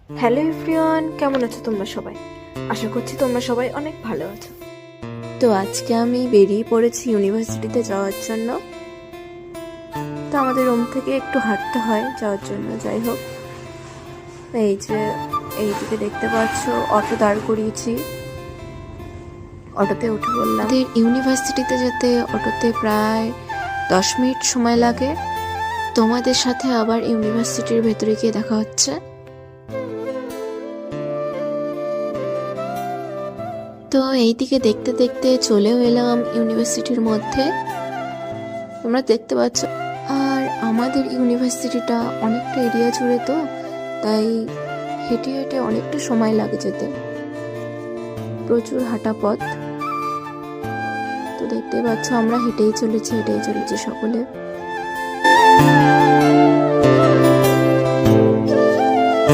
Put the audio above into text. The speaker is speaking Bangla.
হ্যালো এভরিওয়ান, কেমন আছো তোমরা সবাই? আশা করছি তোমরা সবাই অনেক ভালো আছো। তো আজকে আমি বেরিয়ে পড়েছি ইউনিভার্সিটিতে যাওয়ার জন্য। তো আমাদের রুম থেকে একটু হাঁটতে হয় যাওয়ার জন্য। যাই হোক, এই যে এইদিকে দেখতে পাচ্ছ অটো দাঁড় করিয়েছি, অটোতে উঠে বললাম। আমাদের ইউনিভার্সিটিতে যেতে অটোতে প্রায় 10 মিনিট সময় লাগে। তোমাদের সাথে আবার ইউনিভার্সিটির ভেতরে গিয়ে দেখা হচ্ছে। তো এইদিকে দেখতে দেখতে চলেও এলাম ইউনিভার্সিটির মধ্যে, তোমরা দেখতে পাচ্ছ। আর আমাদের ইউনিভার্সিটিটা অনেকটা এরিয়া জুড়ে, তো তাই হেঁটে হেঁটে অনেকটা সময় লাগে যেতে, প্রচুর হাঁটা পথ। তো দেখতে পাচ্ছ আমরা হেঁটেই চলেছি সকলে।